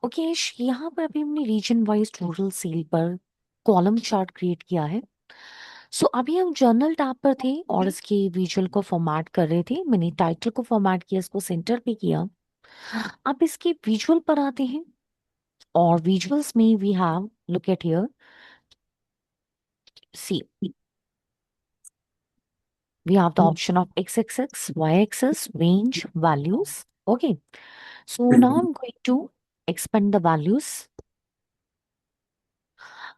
Okay, यहाँ पर अभी हमने रीजन वाइज टोटल सेल पर कॉलम चार्ट क्रिएट किया है। सो अभी हम जर्नल टैब पर थे और इसके विजुअल को फॉर्मेट कर रहे थे। मैंने टाइटल को फॉर्मेट किया, इसको सेंटर पे किया। अब इसके विजुअल पर आते हैं और विजुअल्स में we have, look at here, see, we have the option of x-axis, y-axis, range, values. Okay. So now I'm going to expand the values.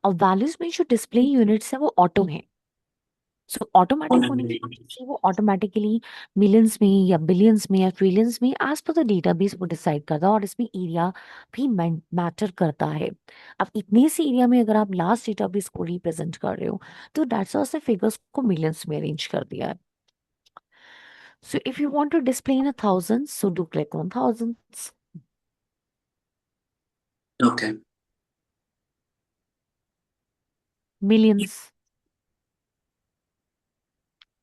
अब values में जो डिस्प्ले यूनिट्स है वो ऑटो है। सो ऑटोमेटिक होने की वजह से वो ऑटोमेटिकली मिलियंस में या बिलियंस में या ट्रिलियंस में एज पर द डेटाबेस वो डिसाइड करता है, और इसमें एरिया भी मैटर करता है। अब इतने से एरिया में अगर आप लास्ट डेटाबेस को रिप्रेजेंट कर रहे हो तो दैट्स ऑल्सो फिगर्स को मिलियंस में अरेंज कर दिया है। So if you want to display in a thousands, so do click on thousands. Okay. Millions.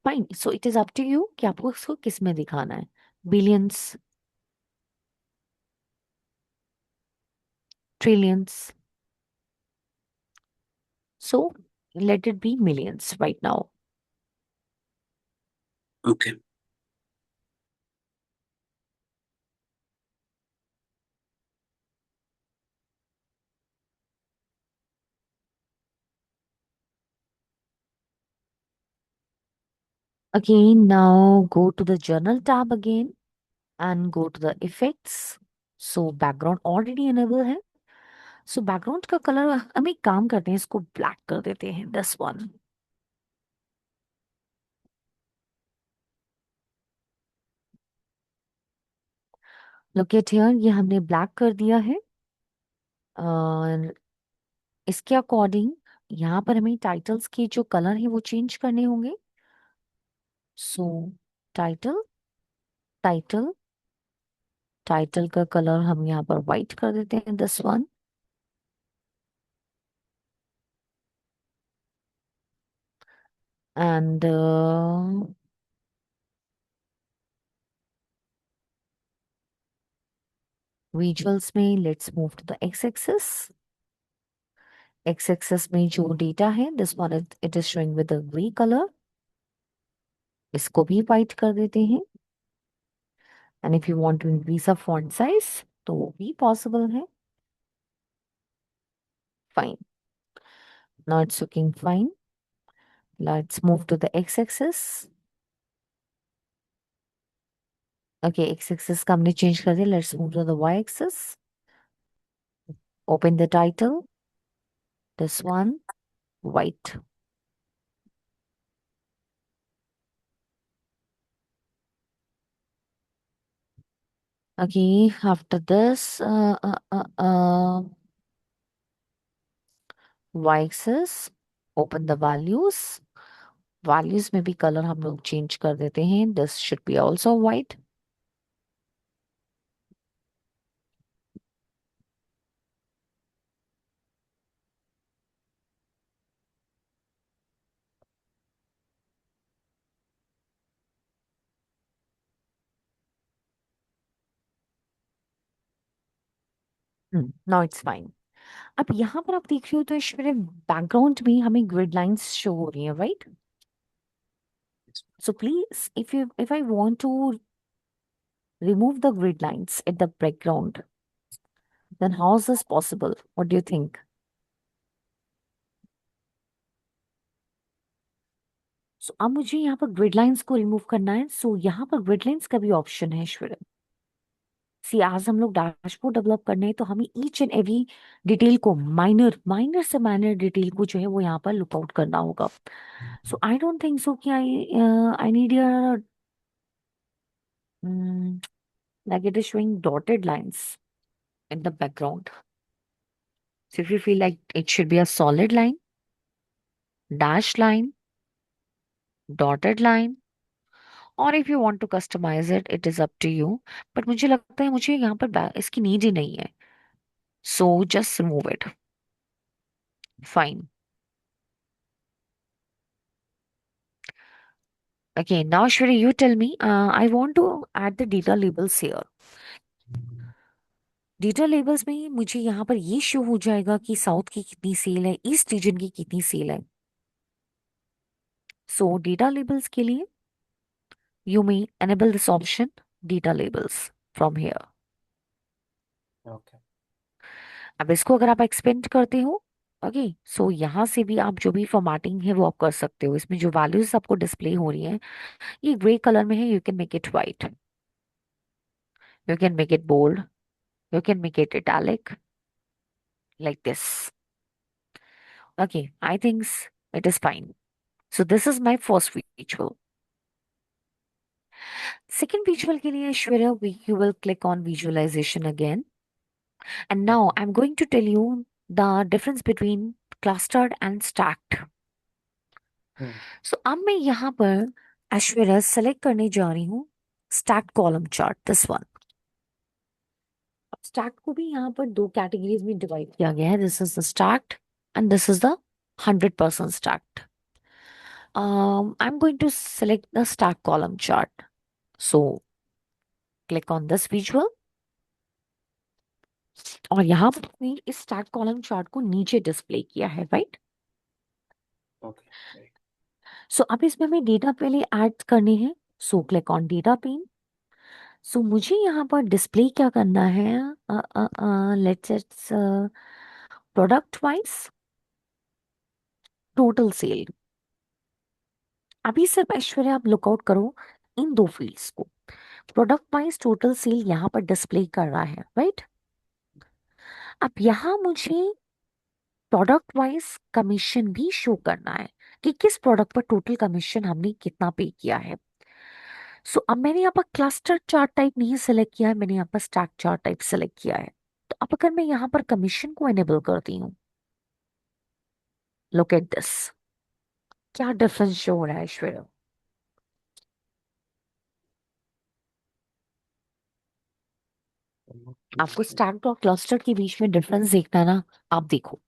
Fine. So it is up to you कि आपको इसको किस में दिखाना है। Billions, trillions. So let it be millions right now. Okay. Again, now go to the journal tab again and go to the effects. So background already enable है। So background का colour हम एक काम करते हैं, इसको ब्लैक कर देते हैं, this one. Look at here, ये हमने ब्लैक कर दिया है। और इसके अकॉर्डिंग यहाँ पर हमें टाइटल्स के जो कलर है वो चेंज करने होंगे। सो टाइटल, टाइटल, टाइटल का कलर हम यहाँ पर व्हाइट कर देते हैं, दिस वन। एंड विजुअल्स में let's move to the x axis. X axis में जो डेटा है this one, it is showing with grey colour. इसको भी व्हाइट कर देते हैं। And if you want to increase the font size तो वो भी पॉसिबल है। Fine, now it's looking fine. Let's move to the x axis. Okay, x axis का हमने चेंज कर दिया, let's move to the y axis. Open the title, this one, white. Okay, after this, y-axis, open the values. values में भी colour हम लोग change कर देते हैं, this should be also white. Now it's fine. अब यहाँ पर आप देख रहे हो तो इसमें बैकग्राउंड में हमें ग्रिड लाइंस शो हो रही हैं, right? So please, if I want to remove the grid lines at the background, then how is this possible? What do you think? सो अब मुझे यहाँ पर ग्रिड लाइंस को रिमूव करना है। सो यहाँ पर ग्रिड लाइंस का भी ऑप्शन है श्वेता। सी आज हम लोग डैशबोर्ड डेवलप करने हैं तो हमें ईच एंड एवरी डिटेल को, माइनर माइनर से माइनर डिटेल को जो है वो यहाँ पर लुक आउट करना होगा। सो आई डोंट थिंक सो कि I need like it is showing dotted lines in the background. So if you feel like it should be a solid line, dash line, dotted line, और if you want to customise it, it is up to you. But मुझे लगता है मुझे यहाँ पर इसकी need ही नहीं है, so just remove it. Fine. Okay, now Shweta, you tell me. I want to add the data labels here. Data labels में मुझे यहाँ पर ये शो हो जाएगा कि साउथ की कितनी सेल है, ईस्ट रीजन की कितनी सेल है। सो डेटा लेबल्स के लिए you may enable this option, data labels from here. Okay. अब इसको अगर आप एक्सपेंड करते हो, ओके, सो यहाँ से भी आप जो भी फॉर्मेटिंग है वो आप कर सकते हो। इसमें जो वैल्यूज आपको डिस्प्ले हो रही हैं ये ग्रे कलर में है, you can make it white, you can make it bold, you can make it italic like this. Okay, I think it is fine. So this is my first visual. Second visual के लिए Shweta, you will click on visualization again. And now okay. I'm going to tell you the difference between clustered and stacked. Hmm. So अब मैं यहाँ पर Aishwarya select करने जा रही हूँ stacked column chart, this one. अब स्टैक्ड को भी यहाँ पर दो कैटेगरीज में डिवाइड किया गया है, this is the stacked and this is the 100% stacked. I'm going to select the stack column chart. So click on this visual और यहाँ पर हमने इस स्टैक कॉलम चार्ट को नीचे डिस्प्ले किया है, राइट? ओके। राइट। सो अब इसमें हमें डेटा पहले ऐड करने हैं। So click on data pane. So मुझे यहाँ पर डिस्प्ले क्या करना है, let's it's product wise total sale. अभी सिर्फ ऐश्वर्या आप लुकआउट करो इन दो फील्ड्स को। प्रोडक्ट वाइज टोटल सेल यहाँ पर डिस्प्ले कर रहा है, राइट? अब यहाँ मुझे प्रोडक्ट वाइज कमीशन भी शो करना है कि किस प्रोडक्ट पर टोटल कमीशन हमने कितना पे किया है। सो अब मैंने यहाँ पर क्लस्टर चार्ट टाइप नहीं सिलेक्ट किया है, मैंने यहाँ पर स्टैक चार्ट टाइप सिलेक्ट किया है। तो अब अगर मैं यहाँ पर कमीशन को एनेबल करती हूँ, लुक एट दिस, क्या डिफरेंस शो हो रहा है ऐश्वर्या? आपको स्टैक्ड और क्लस्टर के बीच में डिफरेंस देखना है ना, आप देखो।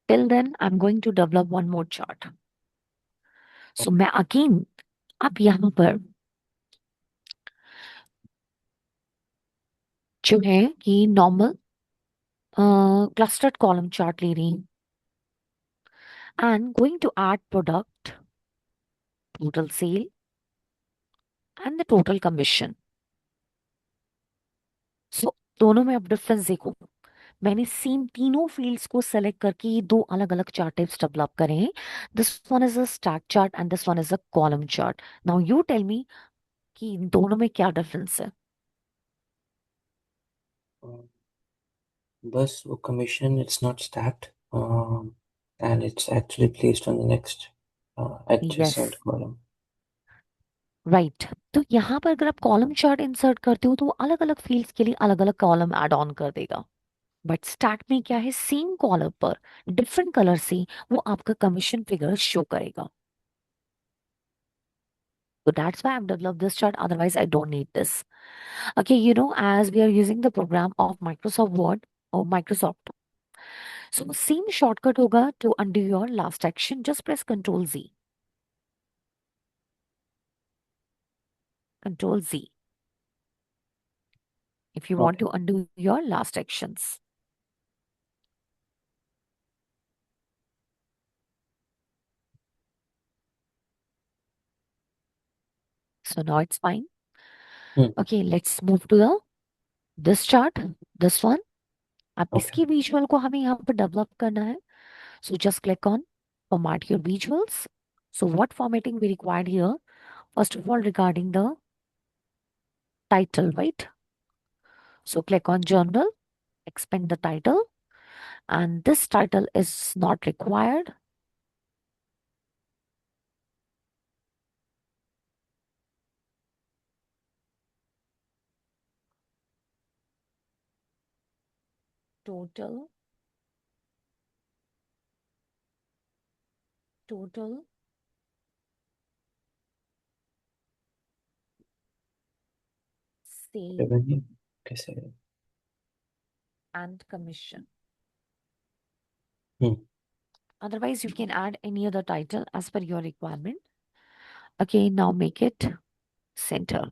Till then I am going to develop one more chart. So मैं अगेन अब यहाँ पर जो है कि नॉर्मल clustered column chart ले रही हूँ and going to add product, total sale and the total commission. So दोनों में अब डिफरेंस देखो, मैंने सेम तीनों फील्ड्स को सेलेक्ट करके ये दो अलग अलग चार्ट टाइप्स डेवलप करे हैं। This one is a stack chart and this one is a column chart. Now you tell me कि इन दोनों में क्या डिफरेंस है? बस वो commission, it's not stacked, and it's actually placed on the next yes, adjacent column. Right. तो यहाँ पर अगर आप कॉलम चार्ट इंसर्ट करते हो तो वो अलग अलग फील्ड्स के लिए अलग अलग कॉलम ऐड ऑन कर देगा। बट स्टैक में क्या है, सेम कॉलम पर डिफरेंट कलर से वो आपका कमीशन फिगर शो करेगा। So that's why I've developed this chart. Otherwise, I don't need this. Okay, as we are using the program of Microsoft Word or Microsoft. So same shortcut hoga to undo your last action. Just press Control Z. Control Z. If you want Okay. to undo your last actions. So now it's fine. Hmm. Okay, let's move to the this chart. This one. अब Okay. इसकी visual को हमें यहाँ पर develop करना है। So just click on format your visuals. So what formatting we required here? First of all, regarding the title, right? So click on journal, expand the title, and this title is not required. Total, total sale Revenue. कैसे? and commission. Hmm. Otherwise, you can add any other title as per your requirement. Okay, now make it center.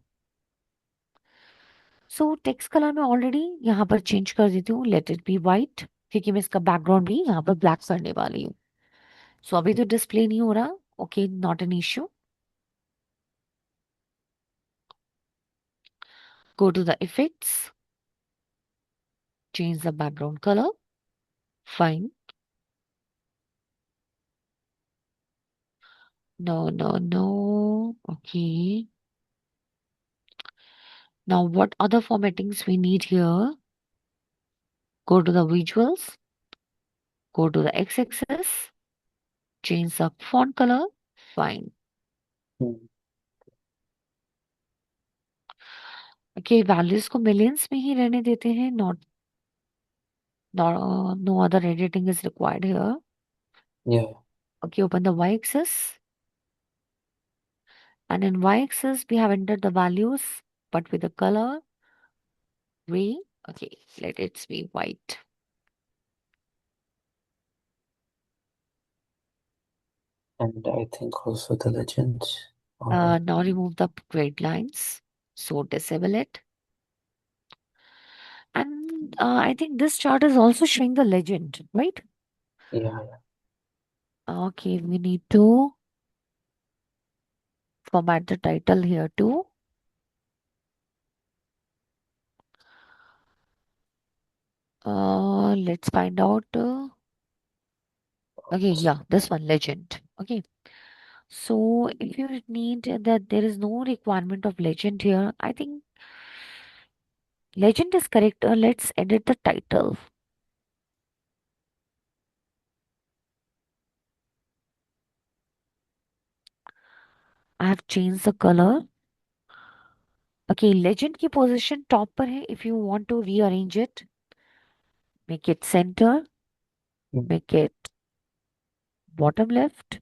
So text colour मैं already यहाँ पर change कर देती हूँ, let it be white, क्योंकि मैं इसका बैकग्राउंड भी यहाँ पर ब्लैक करने वाली हूँ। सो अभी तो डिस्प्ले नहीं हो रहा, okay, not an issue. Go to the effects, change the background color. Fine. No, no, no. Okay. Now, what other formattings we need here? Go to the visuals, go to the x-axis, change the font color. Fine. Hmm, Okay, values को millions में ही रहने देते हैं. No other editing is required here. yeah, Okay, open the y-axis. And in y-axis, we have entered the values, but with the color gray. Okay, let it be white. and I think also the legends. Now remove the grid lines. So disable it. And I think this chart is also showing the legend, right? Yeah, Okay, we need to format the title here too. Let's find out. Okay, yeah, this one, legend. Okay. So if you need that there is no requirement of legend here, I think legend is correct. Let's edit the title. I have changed the color. Okay, legend की position top पर है. If you want to rearrange it, make it center, mm, make it bottom left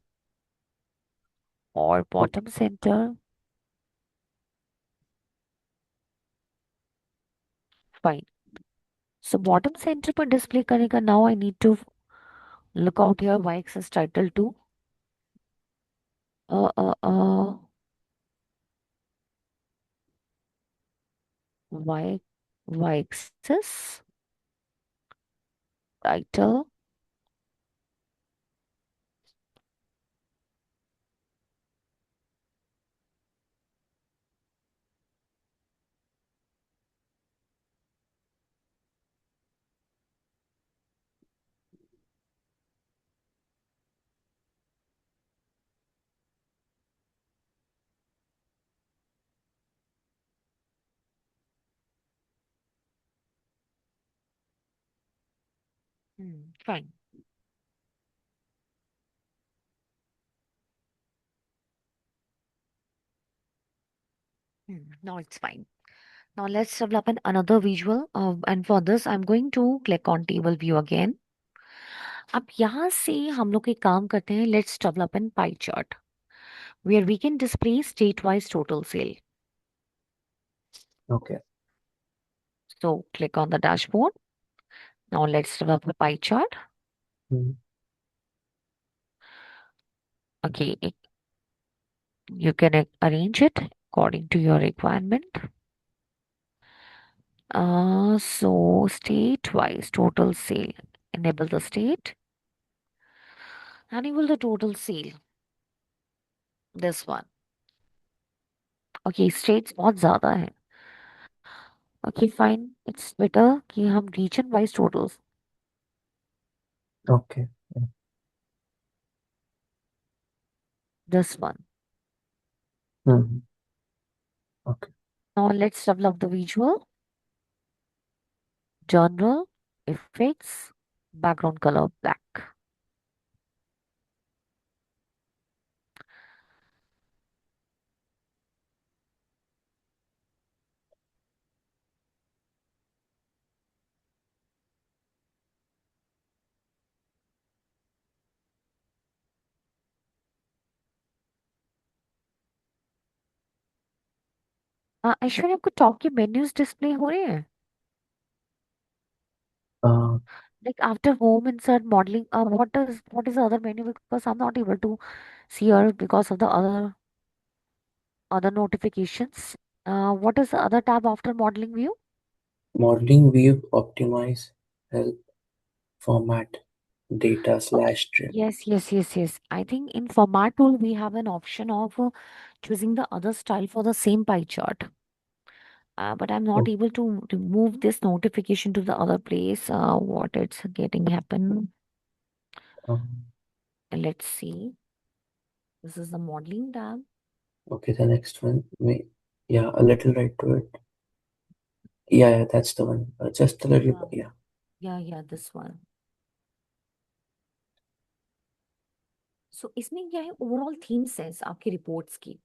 or okay, bottom center. Fine. So bottom center पर display करने का, now I need to look out here y-axis title too. Uh, uh, uh, y y-axis title. Fine. Now it's fine. Now let's develop another visual. And for this, I'm going to click on table view again. अब यहाँ से हम लोग एक काम करते हैं. Let's develop an pie chart where we can display state-wise total sale. okay. So click on the dashboard. Now let's develop a pie chart. Mm, Okay, you can arrange it according to your requirement. So state-wise total sale. Enable the state. Enable the total sale. This one. Okay, states बहुत ज़्यादा है. Okay, fine. It's better कि हम region-wise totals. okay. Mm, This one. mhm, okay. Now let's develop the visual. General, effects, background color black. Aishwarya, आपको top के menus display हो रहे हैं? Uh, Like after home, insert, modeling. What is the other menu? Because I'm not able to see her because of the other notifications. What is the other tab after modeling view? Modeling view optimize help format data Okay. slash trim. Yes. I think in format tool we have an option of choosing the other style for the same pie chart. But I'm not Oh, able to move this notification to the other place. What it's getting happen. um, Let's see. This is the modeling tab. okay, the next one. Yeah, a little right to it. Yeah, that's the one. Just a little, Yeah. yeah. Yeah, this one. सो इसमें क्या है overall themes है आपकी reports की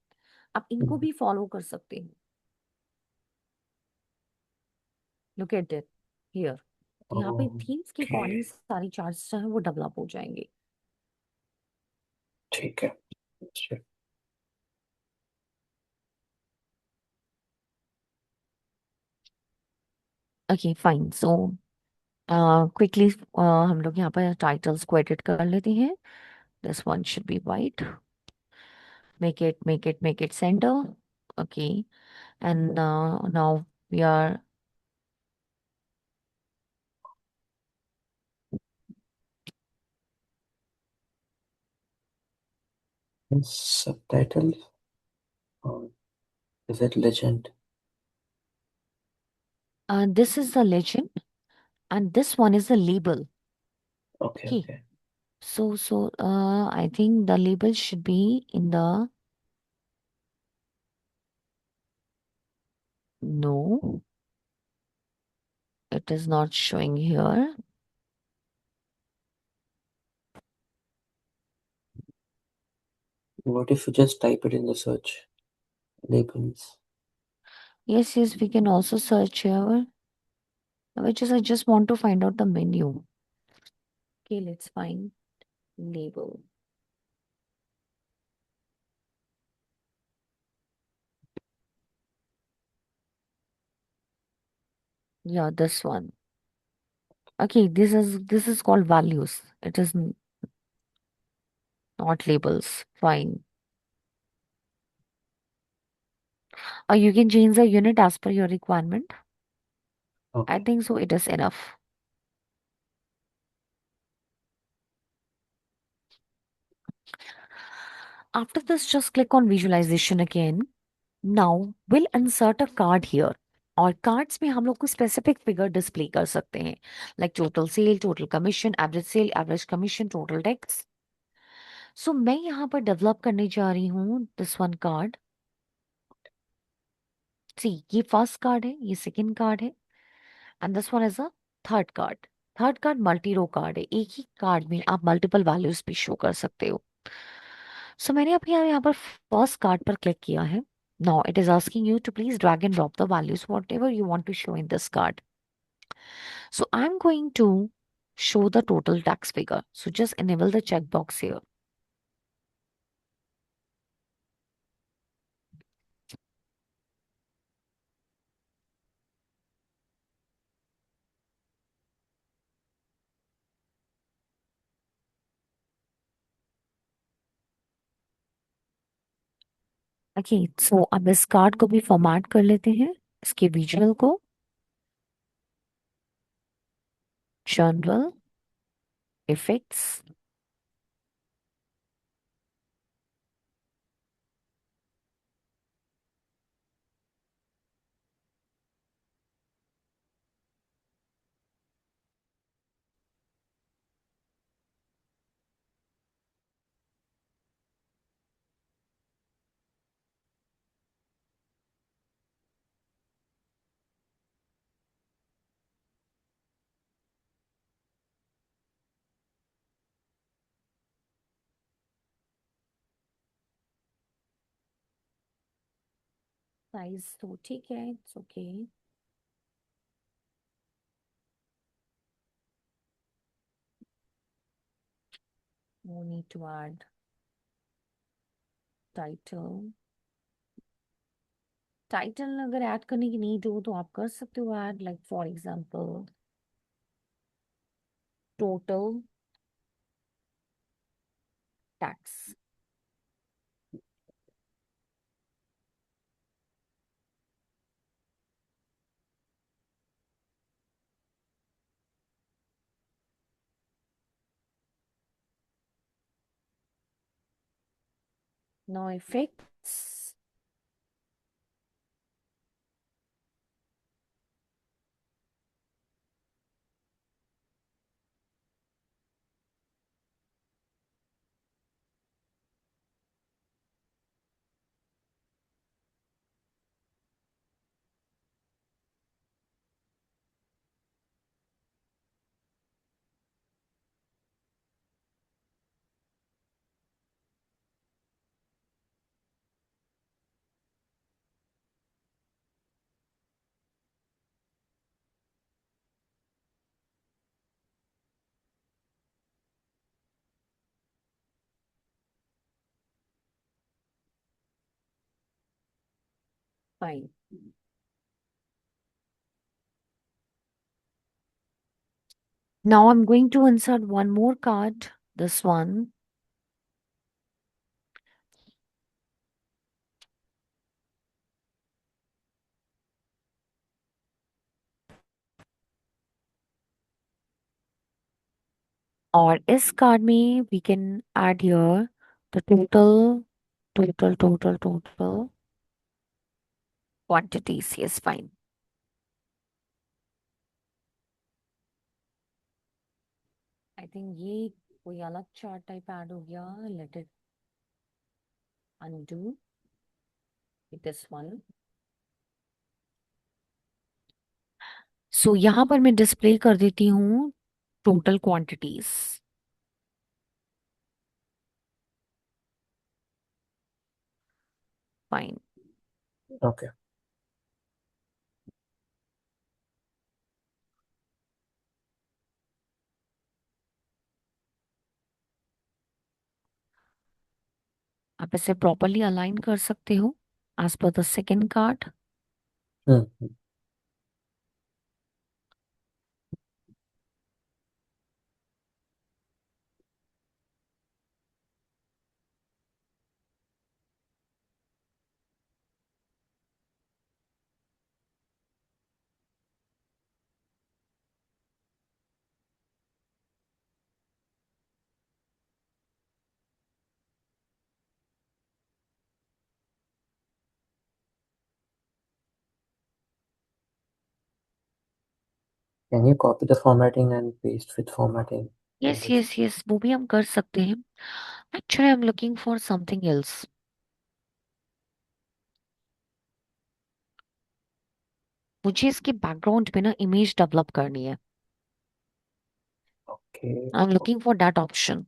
आप इनको Mm. भी follow कर सकते हैं लुक एट इट हियर तो यहाँ पे थीम्स के अकॉर्डिंग Okay, सारी चार्ट्स जो है वो डेवलप हो जाएंगे ठीक है. Sure. Okay fine so quickly हम लोग यहाँ पर टाइटल्स को एडिट कर लेते हैं this one should be white make it center okay and now we are Subtitle, or is it legend? this is the legend and this one is the label Okay, okay okay. so I think the label should be in the no it is not showing here What if you just type it in the search labels? yes we can also search here which is I just want to find out the menu okay let's find label yeah this one okay this is called values it is not labels fine you can change the unit as per your requirement I Okay. think so it is enough after this just click on visualization again now we'll insert a card here और cards में हम लोग को specific figure display कर सकते हैं like total sale total commission average sale average commission total tax so मैं यहाँ पर डेवलप करने जा रही हूँ दिस वन कार्ड सी ये फर्स्ट कार्ड है ये सेकंड कार्ड है and this one is a third card third card multi row card है एक ही कार्ड में आप मल्टीपल वैल्यूज भी शो कर सकते हो सो मैंने अभी यहाँ पर फर्स्ट कार्ड पर क्लिक किया है now it is asking you to please drag and drop the values whatever you want to show in this card so I'm going to show the total tax figure so just enable the checkbox here okay so अब इस card को भी format कर लेते हैं इसके visual को general effects size तो ठीक है it's okay no need to add title title अगर ऐड करने की नीड हो तो आप कर सकते हो add like for example total tax No effects. Fine. Now I'm going to insert one more card. This one. और इस कार्ड में we can add here the total quantities. Yes, fine. I think ये कोई अलग chart type add हो गया. Let it undo this one. सो यहाँ पर मैं डिस्प्ले कर देती हूँ टोटल क्वांटिटीज. फाइन. Okay. आप इसे प्रॉपरली अलाइन कर सकते हो as per the second card. Hmm. Can you copy the formatting and paste with formatting? Yes yes yes, वो भी हम कर सकते हैं. Actually I am looking for something else. मुझे इसके बैकग्राउंड पे ना इमेज डेवलप करनी है. Okay. I am looking for that option.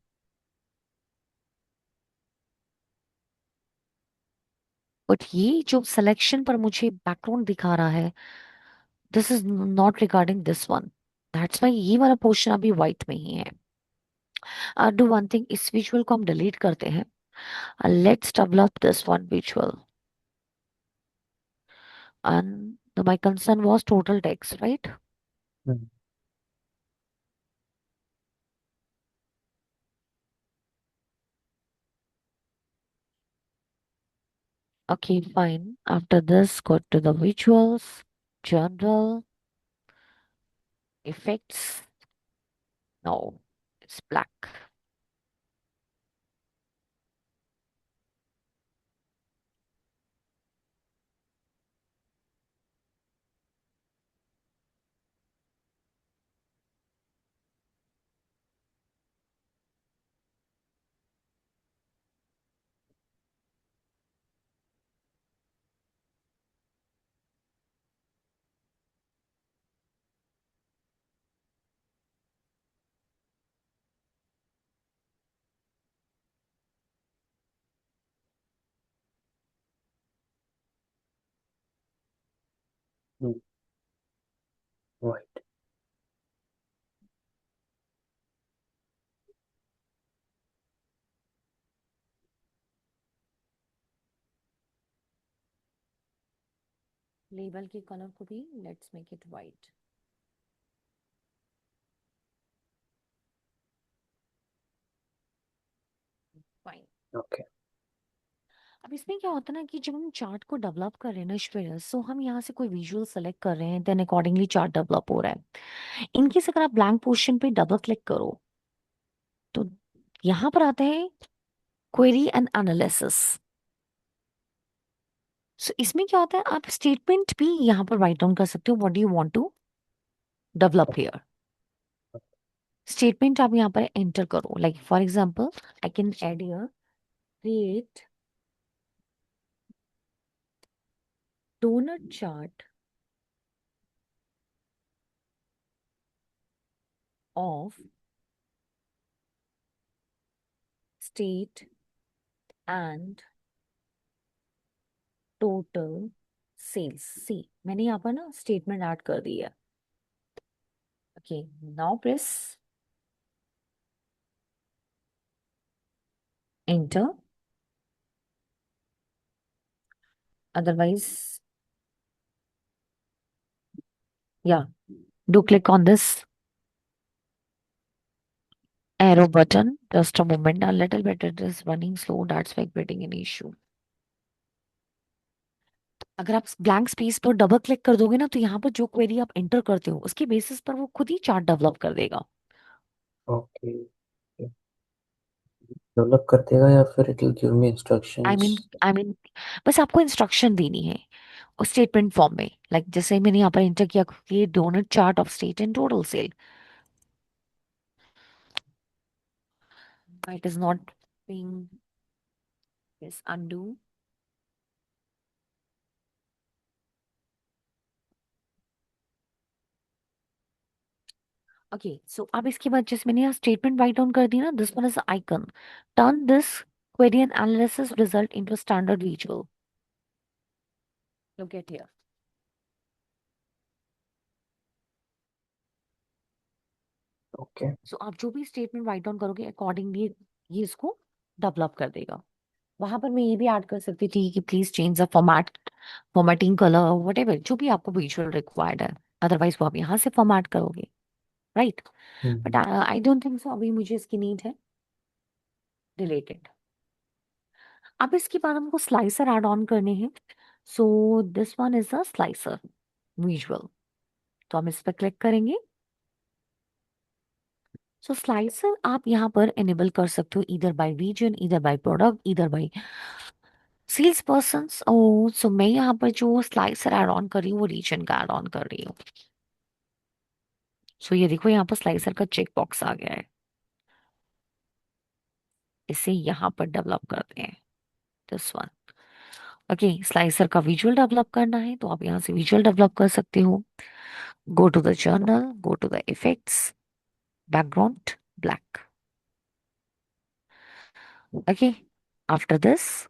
But ये जो सिलेक्शन पर मुझे बैकग्राउंड दिखा रहा है, this is not regarding this one. That's why ये वाला पोर्शन अभी व्हाइट में ही है. डू वन थिंग, इस विजुअल को हम डिलीट करते हैं. Let's develop this one visual. And my concern was total text, right? Hmm. Okay, fine. After this, go to the visuals, general, effects. No, it's black. Hmm. Right. Label की colour को भी let's make it white. Fine. Okay. अब इसमें क्या होता है ना कि जब हम चार्ट को डेवलप कर रहे हैं ना श्रेयस, सो हम यहाँ से कोई विजुअल सेलेक्ट कर रहे हैं, देन अकॉर्डिंगली चार्ट डेवलप हो रहा है. इनकेस अगर आप ब्लैंक पोर्शन पे डबल क्लिक करो तो यहाँ पर आता है क्वेरी एंड एनालिसिस. सो इसमें क्या होता है, आप स्टेटमेंट भी यहाँ पर राइट डाउन कर सकते हो, what do you want to develop here. Statement आप यहाँ पर एंटर करो, like for example I can add here create donut chart of state and total sales. See मैंने यहाँ पर ना स्टेटमेंट ऐड कर दी है। Okay, now press enter, otherwise या do click on this arrow button. Just a moment, a little bit it is running slow, that's why creating an issue. अगर आप ब्लैंक स्पेस पर डबल क्लिक कर दोगे ना, तो यहाँ पर जो क्वेरी आप एंटर करते हो उसके बेसिस पर वो खुद ही चार्ट डेवलप कर देगा। ओके, डेवलप कर देगा या फिर it will give me I instructions? Mean I mean बस आपको इंस्ट्रक्शन देनी है उस स्टेटमेंट फॉर्म में, लाइक जैसे मैंने यहाँ पर एंटर किया कि donut chart of state and total sale, it is not being this undo। Okay, so अब इसके बाद जैसे मैंने यहाँ स्टेटमेंट राइट डाउन कर दी ना, this one is icon, turn this query and analysis result into standard visual, look at here। Okay. So आप जो भी स्टेटमेंट राइट डाउन करोगे अकॉर्डिंगली ये इसको डेवलप कर देगा। वहां पर मैं ये भी ऐड कर सकती थी कि please change the formatting colour what जो भी आपको विजुअल रिक्वायर्ड है, अदरवाइज वो आप यहाँ से फॉर्मेट करोगे, right. But hmm. I don't think so अभी मुझे इसकी नीड है रिलेटेड। अब इसके बाद हमको स्लाइसर ऐड ऑन करने हैं। So this one is a slicer visual, तो हम इस पर क्लिक करेंगे। सो स्लाइसर आप यहाँ पर एनेबल कर सकते हो इधर बाय रीजन, इधर बाय प्रोडक्ट, इधर बाय सेल्स पर्सन। ओ सो मैं यहाँ पर जो स्लाइसर ऐड ऑन कर रही हूँ वो रीजन का ऐड ऑन कर रही हूँ। सो ये देखो यहाँ पर स्लाइसर का चेक बॉक्स आ गया है, इसे यहाँ पर डेवलप करते हैं, दिस वन। ओके, स्लाइसर का विजुअल डेवलप करना है तो आप यहाँ से विजुअल डेवलप कर सकते हो। Go to the general, go to the effects, background black। Okay, after this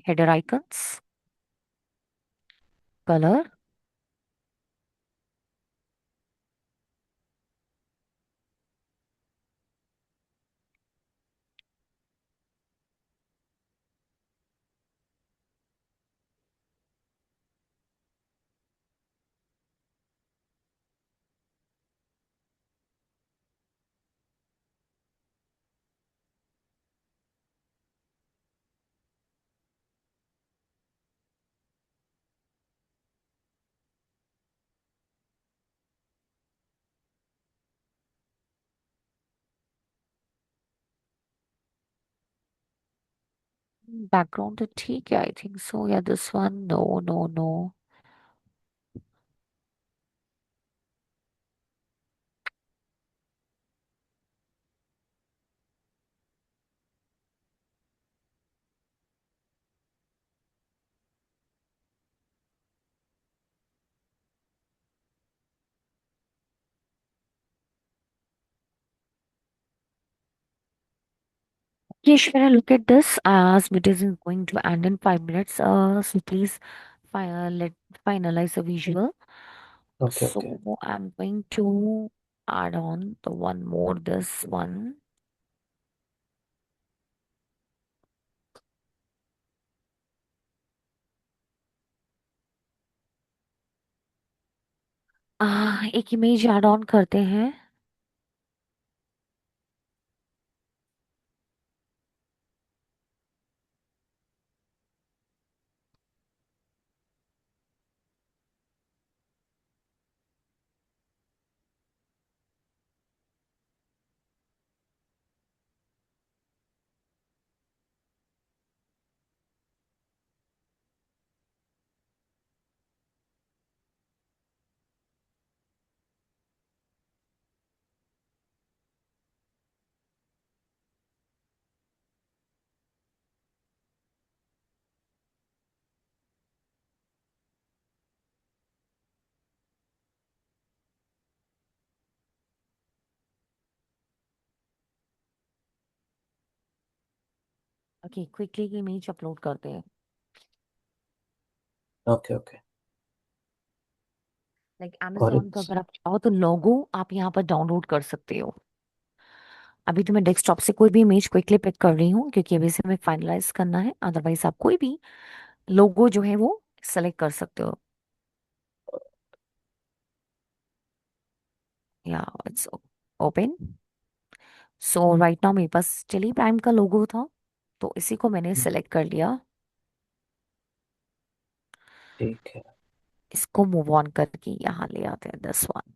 header icons, color, background तो ठीक है, I think so, yeah, this one, no, no, no। Okay, Shweta, look at this, as it is going to end in 5 minutes, so please let finalize the visual। Okay okay. So I'm going to add on the one more, this one। एक image add on करते हैं। Okay, quickly image upload करते हैं। Okay okay. Like और Amazon का अगर आप चाहो तो लोगो आप यहाँ पर डाउनलोड कर सकते हो। अभी तो मैं डेस्कटॉप से कोई भी इमेज क्विकली पिक कर रही हूँ क्योंकि अभी से हमें फाइनलाइज करना है, अदरवाइज आप कोई भी लोगो जो है वो सेलेक्ट कर सकते हो। या it's open. So right now मेरे पास टेली प्राइम का लोगो था, तो इसी को मैंने सेलेक्ट कर लिया। ठीक है। इसको मूव ऑन करके यहाँ ले आते हैं 10 वन।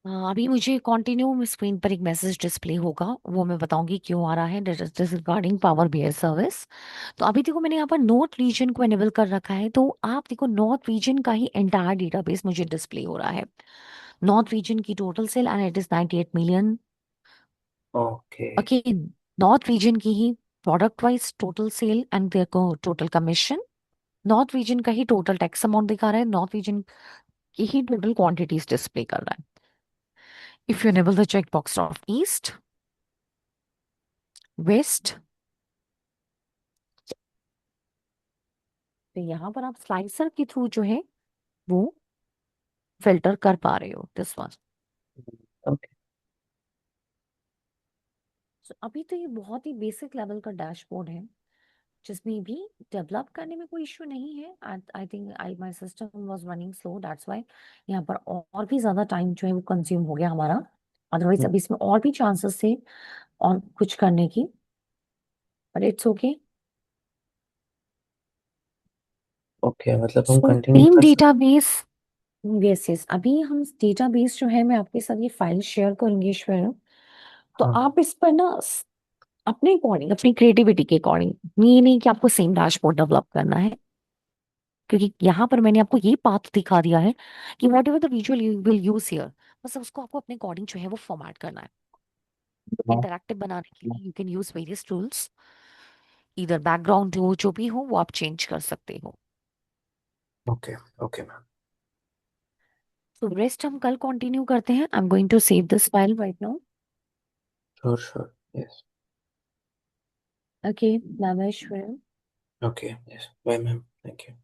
अभी मुझे कंटिन्यू स्क्रीन पर एक मैसेज डिस्प्ले होगा, वो मैं बताऊंगी क्यों आ रहा है। This regarding power BI service. तो अभी देखो मैंने यहाँ पर नॉर्थ रीजन को एनेबल कर रखा है, तो आप देखो नॉर्थ रीजन का ही एंटायर डेटाबेस मुझे डिस्प्ले हो रहा है। नॉर्थ रीजन की total sale and it is 98 million. Okay okay, north region की ही product wise total sale and their को टोटल कमीशन। नॉर्थ रीजन का ही टोटल टैक्स अमाउंट दिखा रहा है, नॉर्थ रीजन की ही टोटल क्वांटिटीज डिस्प्ले कर रहा है। If you enable the check box of east, west, तो यहाँ पर आप स्लाइसर के थ्रू जो है वो फिल्टर कर पा रहे हो दिस वन। ओके। अभी तो ये बहुत ही बेसिक लेवल का डैशबोर्ड है, जिसमें भी डेवलप करने में कोई इश्यू नहीं है। I think I my system was running slow, that's why यहाँ पर और भी ज्यादा टाइम जो है वो कंज्यूम हो गया हमारा। अदरवाइज अभी इसमें और भी चांसेस थे और कुछ करने की, बट इट्स ओके। ओके मतलब हम सो कंटिन्यू सेम कर सकते। डेटाबेस। यस यस, अभी हम डेटाबेस जो है मैं आपके साथ ये फाइल शेयर करूंगी ईश्वर। तो हाँ। आप इस पर ना अपने अकॉर्डिंग, अपनी क्रिएटिविटी के अकॉर्डिंग, ये नहीं कि आपको सेम डैशबोर्ड डेवलप करना है, क्योंकि यहाँ पर मैंने आपको ये पाथ दिखा दिया है कि what ever the visual you will use here, बस उसको आपको अपने अकॉर्डिंग जो है वो फॉर्मेट करना है। इंटरैक्टिव बनाने के लिए you can use various tools, इधर बैकग्राउंड हो जो भी हो वो आप चेंज कर सकते हो। Okay okay ma'am. तो रेस्ट हम कल कंटिन्यू करते हैं। I am going to save this file right now. Sure sure yes. Okay, नमस्कार। Okay yes bye ma'am, thank you.